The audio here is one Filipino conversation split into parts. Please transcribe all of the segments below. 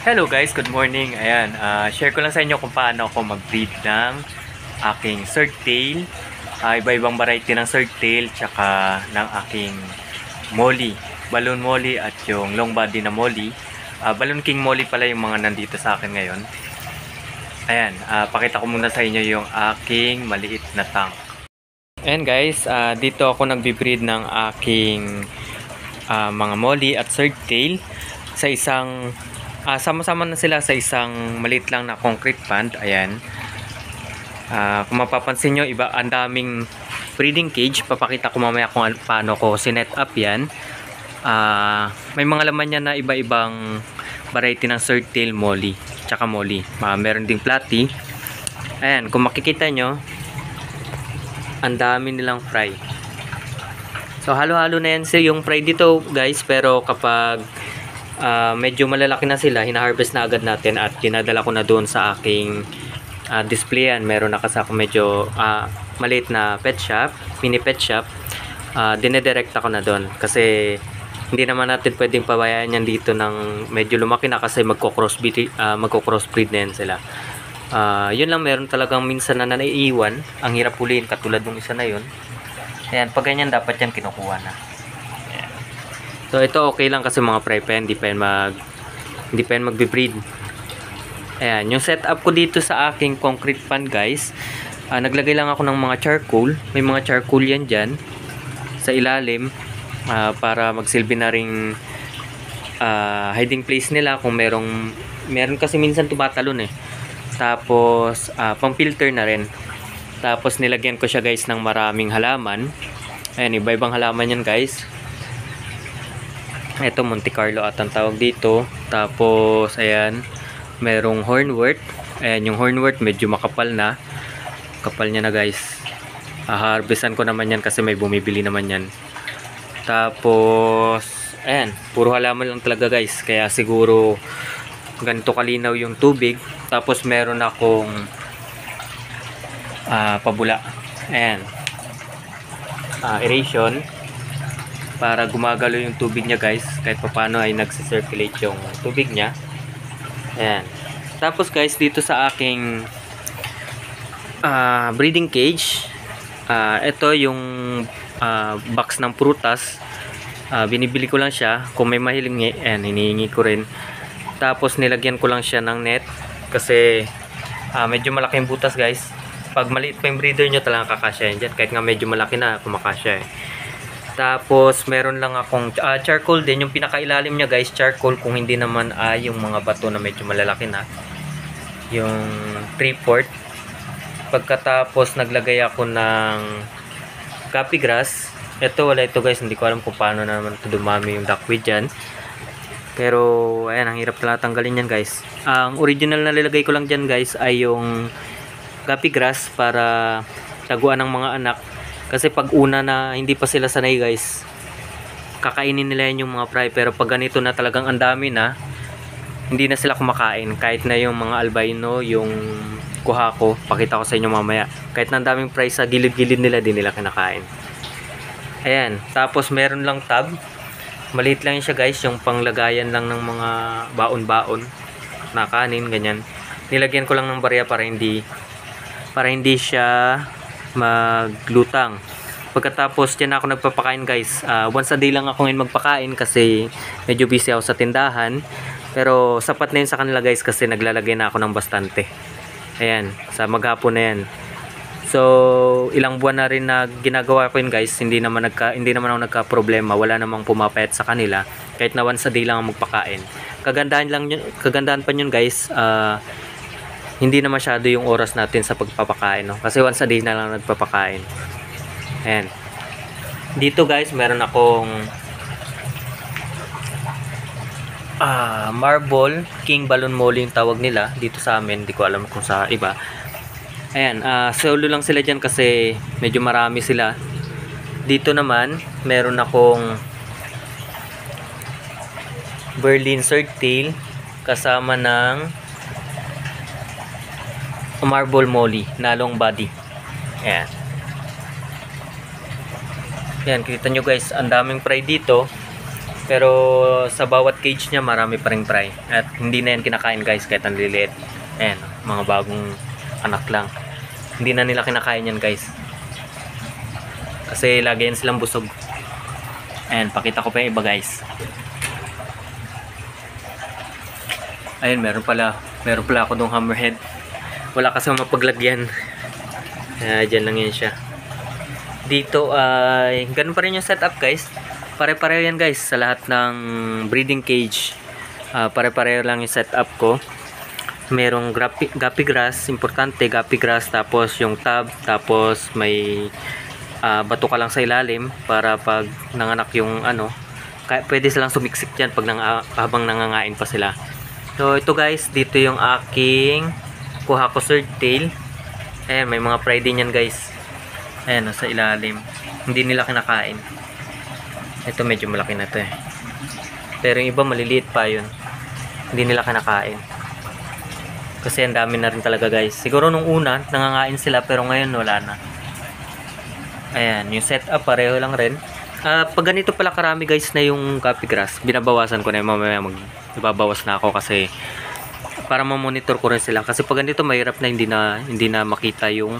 Hello guys, good morning. Ayan, share ko lang sa inyo kung paano ako mag-breed ng aking swordtail. Iba-ibang variety ng swordtail, tsaka ng aking molly, balloon molly at yung long body na molly. Balloon king molly pala yung mga nandito sa akin ngayon. Ayan, pakita ko muna sa inyo yung aking maliit na tank. Ayan guys, dito ako nagbe-breed ng aking mga molly at swordtail sa isang sama-sama na sila sa isang maliit lang na concrete pond. Ayan. Kung mapapansin nyo, ang daming breeding cage. Papakita ko mamaya kung paano ko sinet up yan. May mga laman yan na iba-ibang variety ng swordtail, molly, tsaka molly. Meron ding platy. Ayan, kung makikita nyo, ang dami nilang fry. So halo-halo na yan yung fry dito guys, pero kapag medyo malalaki na sila, hina-harvest na agad natin at dinadala ko na doon sa aking displayan. Meron na kasi ako medyo maliit na pet shop, mini pet shop. Dinedirect ako na doon kasi hindi naman natin pwedeng pabayaan yan dito ng medyo lumaki na kasi magko-crossbreed na yan sila. Yun lang, meron talagang minsan na naiiwan. Ang hirap huliin katulad ng isa na yun. Ayan, pag ganyan dapat yan kinukuha na. So ito okay lang kasi mga fry pan, hindi pa yan magbe-breed. Ayan, yung setup ko dito sa aking concrete pan guys, naglagay lang ako ng mga charcoal. May mga charcoal yan dyan sa ilalim para magsilbi na ring hiding place nila kung meron kasi minsan tumatalon eh. Tapos pang filter na rin. Tapos nilagyan ko siya guys ng maraming halaman. Ayan, iba-ibang halaman yan guys. Ito Monte Carlo at ang tawag dito. Tapos ayan, merong hornwort. Ayan, yung hornwort medyo makapal na. Kapal niya na guys. Harvestan ko naman yan kasi may bumibili naman yan. Tapos ayan, puro halaman lang talaga guys. Kaya siguro ganito kalinaw yung tubig. Tapos meron akong pabula. Ayan, aeration para gumagalo yung tubig niya guys, kahit paano ay nagsi-circulate yung tubig niya. Ayan. Tapos guys, dito sa aking breeding cage, ito yung box ng prutas. Binibili ko lang siya kung may mahiling. Ayan, hinihingi ko rin. Tapos nilagyan ko lang siya ng net kasi medyo malaki yung butas guys. Pag maliit pa yung breeder nyo, talagang kakasya yan dyan, kahit nga medyo malaki na kumakasya eh. Tapos meron lang akong charcoal din, yung pinakailalim niya guys, charcoal, kung hindi naman yung mga bato na medyo malalaki na, yung 3/4. Pagkatapos naglagay ako ng coffee grass. Wala ito guys, hindi ko alam kung paano naman ito dumami yung duckweed dyan, pero ayan, ang hirap talaga tanggalin yan guys. Ang original na nilagay ko lang dyan guys ay yung coffee grass para taguan ng mga anak. Kasi pag una na hindi pa sila sanay guys, kakainin nila yan yung mga fry. Pero pag ganito na talagang ang dami na, hindi na sila kumakain. Kahit na yung mga albino, yung kuhako, pakita ko sa inyo mamaya, kahit na ang daming fry sa gilid-gilid nila, di nila kinakain. Ayan, tapos meron lang tub. Maliit lang siya guys, yung panglagayan lang ng mga baon-baon na kanin, ganyan. Nilagyan ko lang ng barya para hindi siya maglutang. Pagkatapos dyan ako nagpapakain guys. Once a day lang ako ngayon magpakain kasi medyo busy ako sa tindahan, pero sapat na yun sa kanila guys kasi naglalagay na ako ng bastante. Ayan, sa maghapon na yan. So ilang buwan na rin na ginagawa ko yun guys. Hindi naman ako nagka-problema. Wala namang pumapayat sa kanila kahit na once a day lang ako magpakain. Kagandahan pa yun guys, hindi na masyado yung oras natin sa pagpapakain, no? Kasi once a day na lang nagpapakain. Ayan. Dito guys, meron akong marble king balloon molly yung tawag nila dito sa amin. Hindi ko alam kung sa iba. Ayan, solo lang sila dyan kasi medyo marami sila. Dito naman, meron akong Berlin swordtail kasama ng marble molly na long body. Ayan. Ayan, kita nyo guys, ang daming fry dito. Pero sa bawat cage niya marami pa ring fry. At hindi na yan kinakain guys kahit ang liliit. Ayan, mga bagong anak lang. Hindi na nila kinakain yan guys. Kasi lagi yan silang busog. Ayan, pakita ko pa yung iba guys. Ayun, meron pala ako dong hammerhead. Wala kasi mapaglagyan. Dyan lang yan siya. Dito ay ganun pa rin yung setup guys. Pare-pareho yan guys sa lahat ng breeding cage. Pare-pareho lang yung setup ko. Merong guppy grass, importante guppy grass, tapos yung tub, tapos may bato ka lang sa ilalim para pag nanganak yung ano, pwede silang sumiksik dyan pag habang nangangain pa sila. So ito guys, dito yung aking kuha ko swordtail. Ayan, may mga fry din yan guys. Ayan, sa ilalim. Hindi nila kinakain. Ito medyo malaki na to eh. Pero yung iba maliliit pa yun. Hindi nila kinakain. Kasi ang dami na rin talaga guys. Siguro nung una, nangangain sila pero ngayon wala na. Ayan, yung setup pareho lang rin. Pag ganito pala karami guys na yung guppy grass, binabawasan ko na yung mamaya ibabawas na ako kasi para ma-monitor ko rin sila. Kasi pag ganito mahirap na hindi na makita yung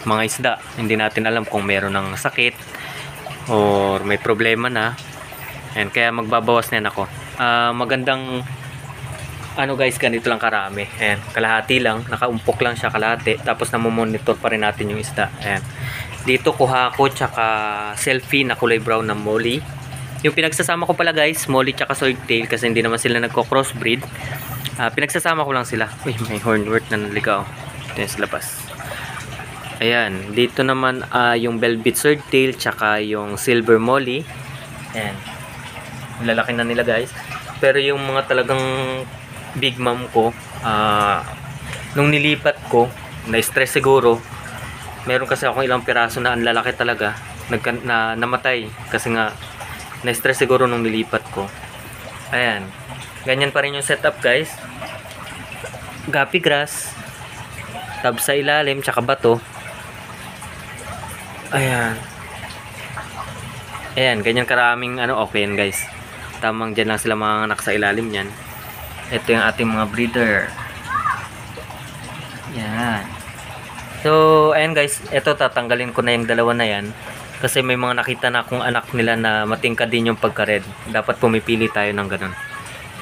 mga isda. Hindi natin alam kung meron ng sakit or may problema na. Ayan, kaya magbabawas na yan ako. Magandang ano guys, ganito lang karami. Ayan, kalahati lang, nakaumpok lang siya kalahati. Tapos namomonitor pa rin natin yung isda. Ayan. Dito kuha ko tsaka selfie na kulay brown na molly. Yung pinagsasama ko pala guys, molly tsaka swordtail kasi hindi naman sila nagko-crossbreed. Pinagsasama ko lang sila. Uy, may hornwort na naligaw. Ito yung sa labas. Ayan, dito naman yung velvet swordtail tsaka yung silver molly. Ayan. Lalaki na nila guys. Pero yung mga talagang big mom ko, nung nilipat ko, na-stress siguro. Meron kasi akong ilang piraso na ang lalaki talaga, namatay kasi nga na-stress siguro nung nilipat ko. Ayan. Ganyan pa rin yung setup guys. Guppy grass, tab sa ilalim, tsaka bato. Ayan. Ayan, ganyan karaming okay yan guys. Tamang dyan lang sila mga anak sa ilalim yan. Ito yung ating mga breeder. Yan. So, ayan guys, ito tatanggalin ko na yung dalawa na yan. Kasi may mga nakita na akong anak nila na matingkad din yung pagka-red. Dapat pumipili tayo ng ganun.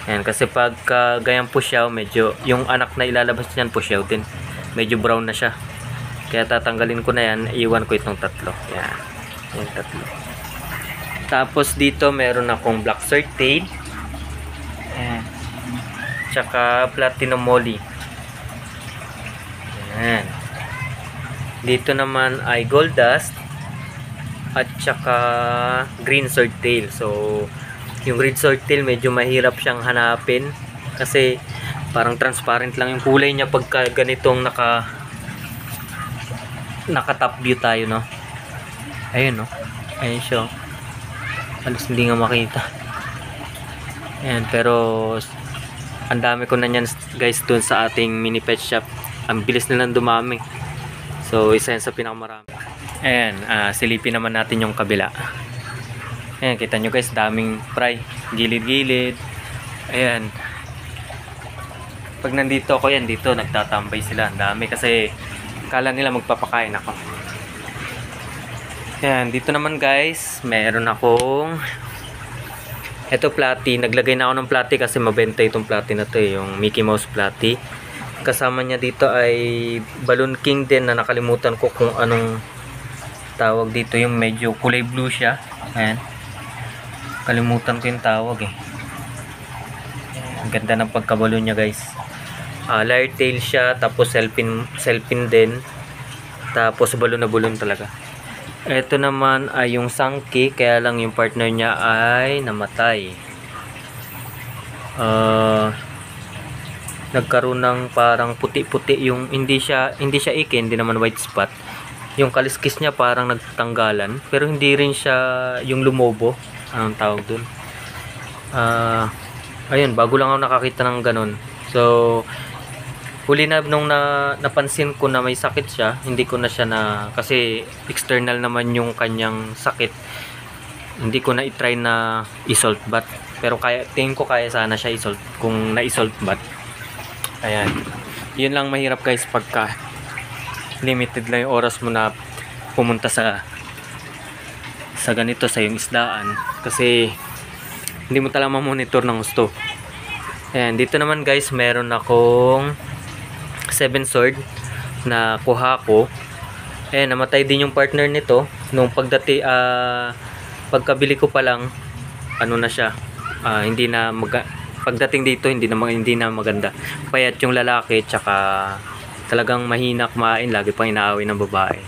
Ayan, kasi pagka gayang pusyaw, medyo, yung anak na ilalabas niyan pusyaw din. Medyo brown na siya. Kaya tatanggalin ko na yan, iwan ko itong tatlo. Yan, yung tatlo. Tapos dito meron akong black swordtail. Ayan. Tsaka platinum molly. Ayan. Dito naman ay gold dust at tsaka green swordtail. So, yung green swordtail medyo mahirap siyang hanapin kasi parang transparent lang yung kulay niya pagka ganitong naka top view tayo, no? Ayun, no? Ayun siya. Halos hindi nga makita. Ayan, pero ang dami ko na yan guys dun sa ating mini pet shop. Ang bilis nilang dumami. So, isa yan sa pinakamarami. Ayan, silipin naman natin yung kabila. Ayan, kita nyo guys, daming fry. Gilid-gilid. Ayan. Pag nandito ako yan, dito nagtatambay sila. Ang dami kasi kala nila magpapakain ako. Ayan, dito naman guys, meron akong eto platy. Naglagay na ako ng platy kasi mabenta itong platy na to eh, yung Mickey Mouse platy. Kasama niya dito ay Balloon King din na nakalimutan ko kung anong tawag dito, yung medyo kulay blue siya. Ayan. Kalimutan ko yung tawag eh. Ang ganda ng pagkabalon niya guys. Lyre tail siya, tapos selpin din. Tapos balon na balon talaga. Ito naman ay yung Sankey, kaya lang yung partner niya ay namatay. Nagkaroon ng parang puti-puti yung hindi siya ikin, hindi naman white spot. Yung kaliskis niya parang nagtanggalan, pero hindi rin siya yung lumobo. Anong tawag dun? Ayun, bago lang ako nakakita ng ganun. So, huli na nung napansin ko na may sakit siya, hindi ko na siya kasi external naman yung kanyang sakit. Hindi ko na i-try na i-salt bath. Pero tingin ko kaya sana siya i-salt kung na-i-salt bath. Ayan. Yun lang mahirap guys pagka limited lang yung oras mo na pumunta sa ganito sa yung isdaan. Kasi hindi mo talaga ma-monitor ng gusto. Ayan. Dito naman guys meron akong 7 sword na kuha ko. Ayan, namatay din yung partner nito nung pagkabili ko pa lang, ano na siya, hindi na pagdating dito hindi na maganda. Payat yung lalaki, tsaka talagang mahina kumain, lagi pang inaaway ng babae.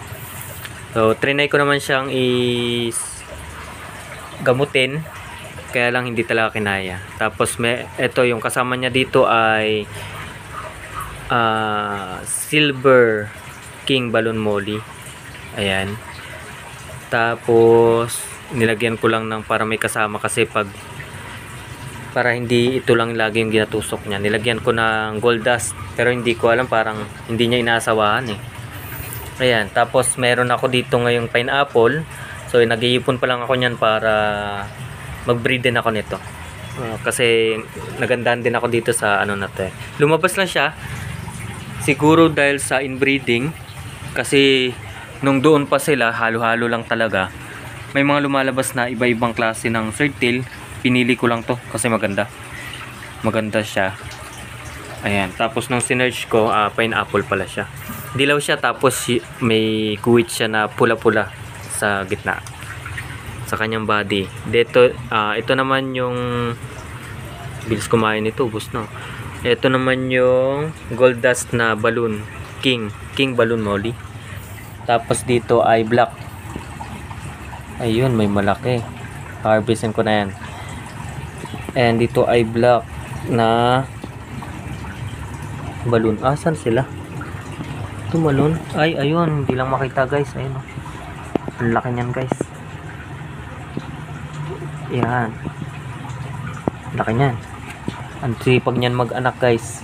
So trinay ko naman siyang gamutin, kaya lang hindi talaga kinaya. Tapos ito yung kasama niya dito ay Silver King Balloon Molly. Ayan. Tapos nilagyan ko lang ng para may kasama, kasi para hindi ito lang lagi yung ginatusok niya. Nilagyan ko ng gold dust, pero hindi ko alam, parang hindi niya inaasawahan eh. Ayan. Tapos meron ako dito ngayong pineapple. So nag-iipon pa lang ako niyan para mag-breed din ako nito. Kasi nagandahan din ako dito sa ano na to eh. Lumabas lang siya. Siguro dahil sa inbreeding, kasi nung doon pa sila, halo-halo lang talaga. May mga lumalabas na iba-ibang klase ng swordtail. Pinili ko lang to kasi maganda. Maganda siya. Ayan. Tapos nung sinerge ko, pineapple pala siya. Dilaw siya, tapos may guhit siya na pula-pula sa gitna. Sa kanyang body. Ito naman yung bilis kumain nito, ubos na. Ito naman yung gold dust na balloon, King Balloon Molly. Tapos dito ay black. Ayun, may malaki. Harvestin ko na yan. And dito ay black na balloon. Asan sila? Ito balloon. Ay, ayun, hindi lang makita guys. Ayun, oh. Ang laki niyan guys. Yan. Laki niyan. Ang sipag niyan mag-anak guys.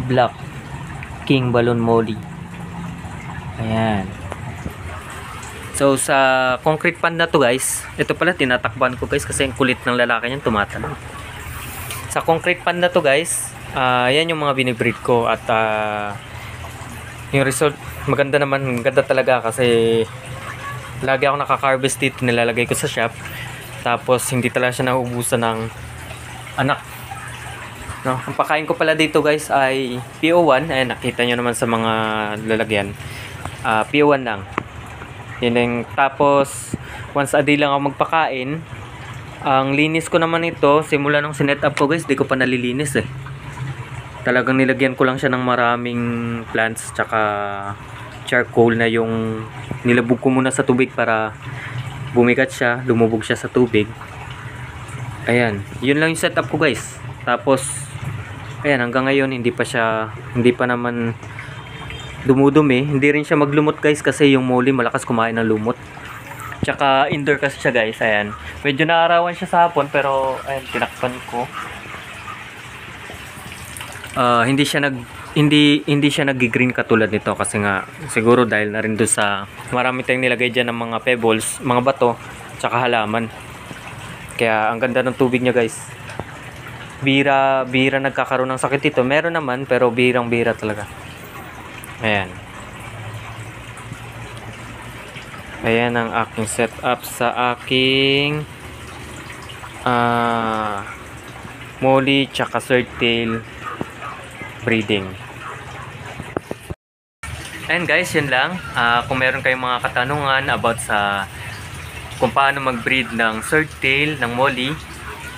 Black King Balloon Molly. Ayan. So sa concrete pan na to guys, ito pala tinatakban ko guys kasi ang kulit ng lalaki niyan, tumatalon. Sa concrete pan na to guys, yan yung mga binibreed ko, at yung result maganda naman, maganda talaga kasi lagi ako nakaka-harvest dito, nilalagay ko sa shop. Tapos hindi talaga siya nauubusan ng anak. No, ang pakain ko pala dito guys ay PO1. Ayan, nakita nyo naman sa mga lalagyan. PO1 lang. Yan lang. Tapos once a day lang ako magpakain. Ang linis ko naman ito, simula nung sinet up ko guys, di ko pa nalilinis eh. Talagang nilagyan ko lang siya ng maraming plants tsaka charcoal na yung nilabog ko muna sa tubig para bumigat siya, lumubog siya sa tubig. Ayan, yun lang yung setup ko guys. Tapos ayan, hanggang ngayon hindi pa naman dumudumi. Hindi rin siya maglumot guys kasi yung molly malakas kumain ng lumot. Tsaka indoor kasi siya guys. Ayan, medyo naarawan siya sa hapon, pero ayan, tinakpan ko. Hindi siya nag-green katulad nito kasi nga siguro dahil na rin doon sa marami tayong nilagay dyan ng mga pebbles, mga bato, tsaka halaman. Kaya ang ganda ng tubig niya guys. Bira nagkakaroon ng sakit ito. Meron naman pero bira talaga. Ayan. Ayan ang aking setup sa aking molly tsaka swordtail breeding. Ayan guys, yun lang. Kung meron kayong mga katanungan about sa kung paano mag-breed ng swordtail, ng molly,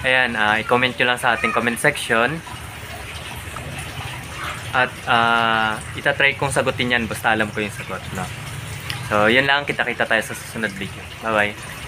ayan, i-comment nyo lang sa ating comment section. At itatry kong sagutin yan basta alam ko yung sagot, no? So, yun lang. Kita-kita tayo sa susunod video. Bye-bye.